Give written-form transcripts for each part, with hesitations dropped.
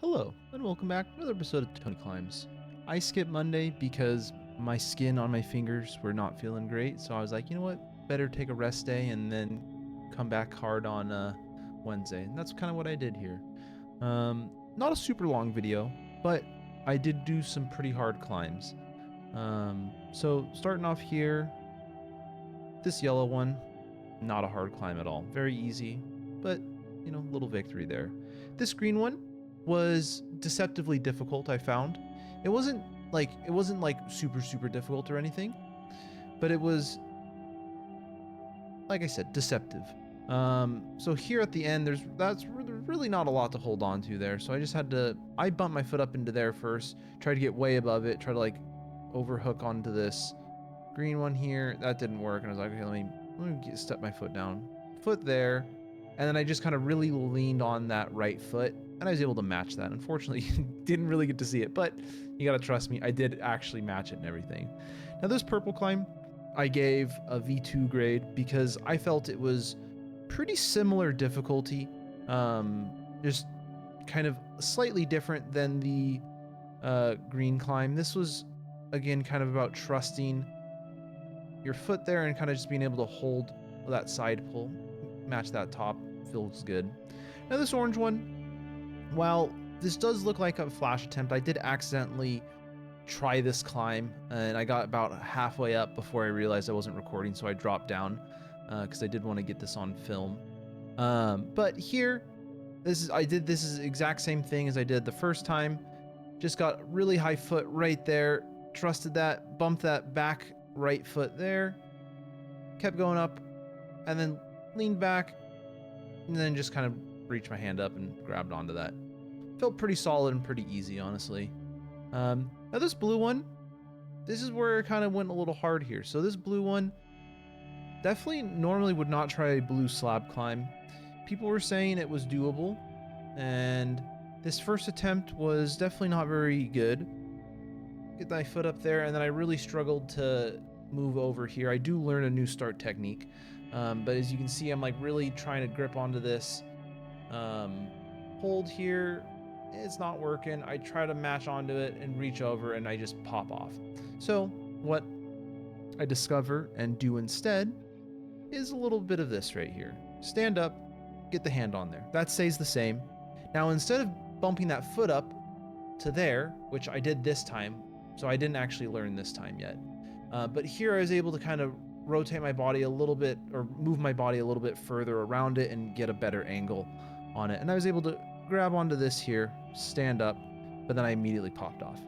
Hello, and welcome back to another episode of Tony Climbs. I skipped Monday because my skin on my fingers were not feeling great, so I was like, you know what, better take a rest day and then come back hard on Wednesday. And that's kind of what I did here. Not a super long video, but I did do some pretty hard climbs. So starting off here, this yellow one, not a hard climb at all. Very easy, but, you know, little victory there. This green one was deceptively difficult, I found. It wasn't like super difficult or anything, but it was, like I said, deceptive. So here at the end, that's really not a lot to hold on to there. So I bumped my foot up into there first, tried to get way above it, try to like overhook onto this green one here. That didn't work, and I was like, okay, let me step my foot down, foot there, and then I just kind of really leaned on that right foot, and I was able to match that. Unfortunately, didn't really get to see it, but you gotta trust me, I did actually match it and everything. Now this purple climb, I gave a V2 grade because I felt it was pretty similar difficulty, just kind of slightly different than the green climb. This was again kind of about trusting your foot there and kind of just being able to hold that side pull, match that top, feels good. Now this orange one, while this does look like a flash attempt, I did accidentally try this climb and I got about halfway up before I realized I wasn't recording, so I dropped down because I did want to get this on film. But here, this is the exact same thing as I did the first time. Just got really high foot right there, trusted that, bumped that back right foot there, kept going up, and then leaned back, and then just kind of reached my hand up and grabbed onto that. Felt pretty solid and pretty easy, honestly. Now this blue one, this is where it kind of went a little hard here. So this blue one, definitely normally would not try a blue slab climb. People were saying it was doable, and this first attempt was definitely not very good. Get my foot up there, and then I really struggled to move over here. I do learn a new start technique, but as you can see, I'm like really trying to grip onto this hold here. It's not working. I try to match onto it and reach over, and I just pop off. So what I discover and do instead is a little bit of this right here. Stand up, get the hand on there. That stays the same. Now instead of bumping that foot up to there, which I did this time, so I didn't actually learn this time yet, but here I was able to kind of rotate my body a little bit, or move my body a little bit further around it and get a better angle on it. And I was able to grab onto this here, stand up, but then I immediately popped off.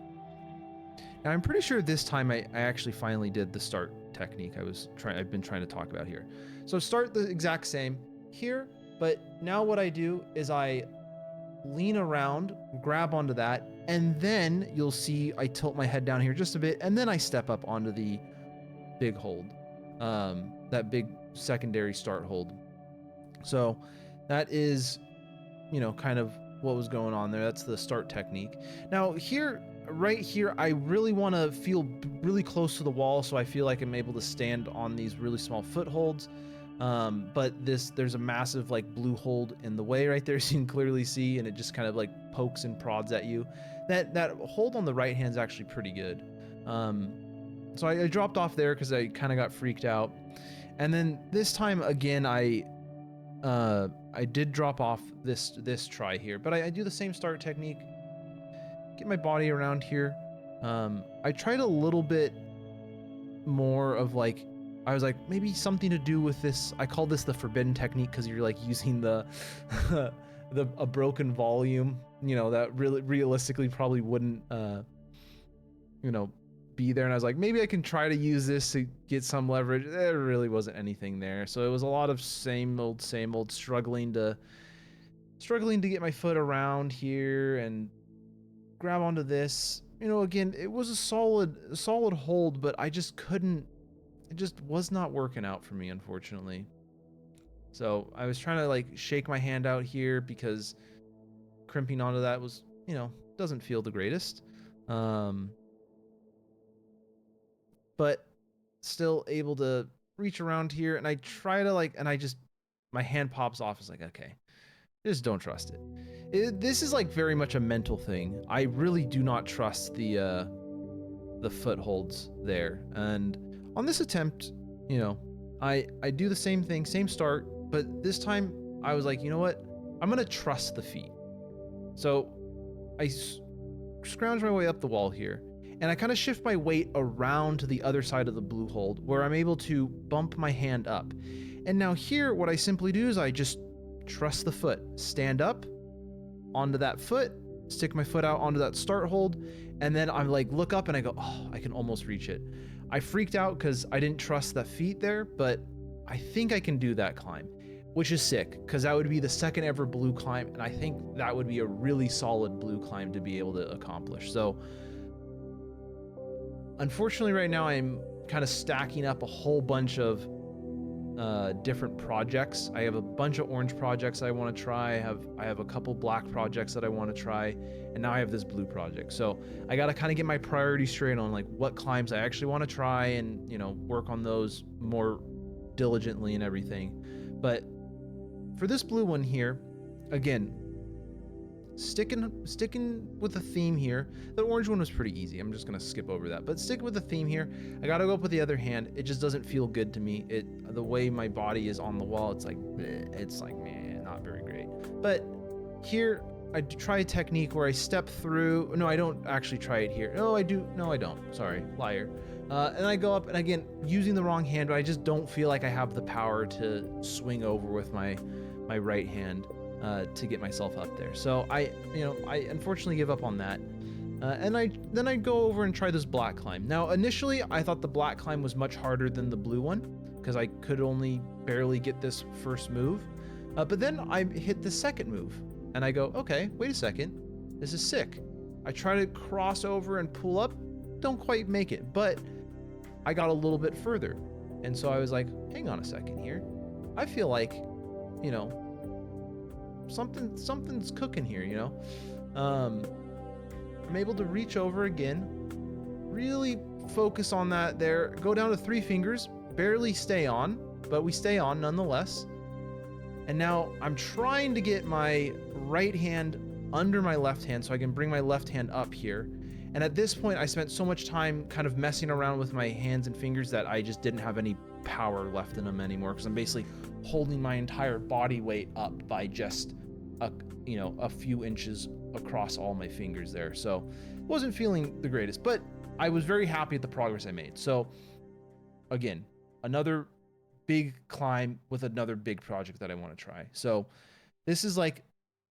Now I'm pretty sure this time I actually finally did the start technique I've been trying to talk about here. So start the exact same here, but now what I do is I lean around, grab onto that, and then you'll see I tilt my head down here just a bit, and then I step up onto the big hold, that big secondary start hold. So that is, you know, kind of what was going on there. That's the start technique. Now here, right here, I really want to feel really close to the wall, so I feel like I'm able to stand on these really small footholds. But there's a massive like blue hold in the way right there, so you can clearly see, and it just kind of like pokes and prods at you. That hold on the right hand is actually pretty good. So I dropped off there because I kind of got freaked out, and then this time again I did drop off this try here, but I do the same start technique. Get my body around here. I tried a little bit more of like, I was like, maybe something to do with this. I call this the forbidden technique because you're like using the a broken volume, you know, that really realistically probably wouldn't you know, be there. And I was like, maybe I can try to use this to get some leverage. There really wasn't anything there. So it was a lot of same old, struggling to get my foot around here and grab onto this. You know, again, it was a solid hold, but I just couldn't, it just was not working out for me, unfortunately. So I was trying to like shake my hand out here because crimping onto that was, you know, doesn't feel the greatest. But still able to reach around here, and I try to like, and I just, my hand pops off. It's like, okay, Just don't trust it. This is like very much a mental thing. I really do not trust the footholds there. And on this attempt, you know, I do the same thing, same start, but this time I was like, you know what? I'm gonna trust the feet. So I scrounge my way up the wall here, and I kind of shift my weight around to the other side of the blue hold where I'm able to bump my hand up. And now here, what I simply do is I just trust the foot, stand up onto that foot, stick my foot out onto that start hold, and then I'm like, look up and I go, oh, I can almost reach it. I freaked out because I didn't trust the feet there, but I think I can do that climb, which is sick because that would be the second ever blue climb, and I think that would be a really solid blue climb to be able to accomplish. So unfortunately right now I'm kind of stacking up a whole bunch of different projects. I have a bunch of orange projects I want to try. I have a couple black projects that I want to try, and now I have this blue project. So I got to kind of get my priorities straight on like what climbs I actually want to try, and you know, work on those more diligently and everything. But for this blue one here, again, sticking with the theme here. The orange one was pretty easy. I'm just gonna skip over that, but stick with the theme here. I gotta go up with the other hand. It just doesn't feel good to me. The way my body is on the wall, it's like bleh, it's like, man, not very great. But here I try a technique where I step through. No, I don't actually try it here. No, I do. No, I don't. Sorry, liar. And I go up, and again, using the wrong hand, but I just don't feel like I have the power to swing over with my right hand to get myself up there. So I unfortunately give up on that. And then I go over and try this black climb. Now, initially, I thought the black climb was much harder than the blue one because I could only barely get this first move. But then I hit the second move, and I go, okay, wait a second, this is sick. I try to cross over and pull up, don't quite make it, but I got a little bit further. And so I was like, hang on a second here. I feel like, you know, something's cooking here, you know. I'm able to reach over again, really focus on that there, go down to 3 fingers, barely stay on, but we stay on nonetheless. And now I'm trying to get my right hand under my left hand so I can bring my left hand up here. And at this point I spent so much time kind of messing around with my hands and fingers that I just didn't have any power left in them anymore, because I'm basically holding my entire body weight up by just a few inches across all my fingers there. So wasn't feeling the greatest, but I was very happy at the progress I made. So again, another big climb with another big project that I want to try. So this is like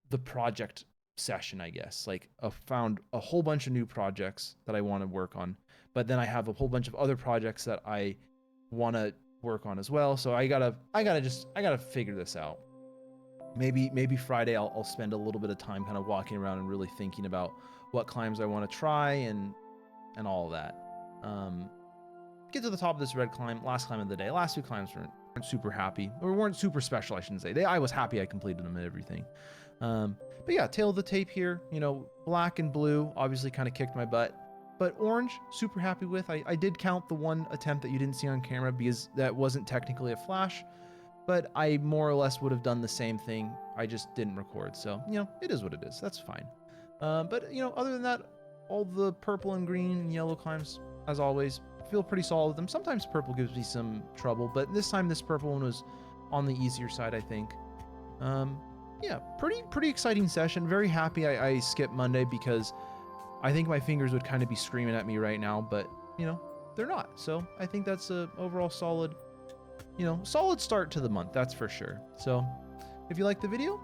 the project session, I guess. Like I found a whole bunch of new projects that I want to work on, but then I have a whole bunch of other projects that I want to work on as well. So I gotta figure this out. Maybe Friday I'll spend a little bit of time kind of walking around and really thinking about what climbs I want to try and all of that. Get to the top of this red climb, last climb of the day. Last 2 climbs weren't super happy, or weren't super special, I shouldn't say. I was happy I completed them and everything. But yeah, tail of the tape here, you know, black and blue obviously kind of kicked my butt. But orange, super happy with. I did count the one attempt that you didn't see on camera because that wasn't technically a flash, but I more or less would have done the same thing. I just didn't record. So, you know, it is what it is. That's fine. But, you know, other than that, all the purple and green and yellow climbs, as always, feel pretty solid with them. Sometimes purple gives me some trouble, but this time this purple one was on the easier side, I think. Yeah, pretty exciting session. Very happy I skipped Monday because I think my fingers would kind of be screaming at me right now, but, you know, they're not. So I think that's a overall solid start to the month, that's for sure. So if you like the video,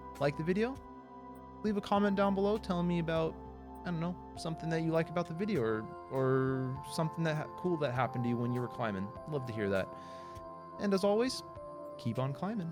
leave a comment down below telling me about, I don't know, something that you like about the video or something cool that happened to you when you were climbing. Love to hear that. And as always, keep on climbing.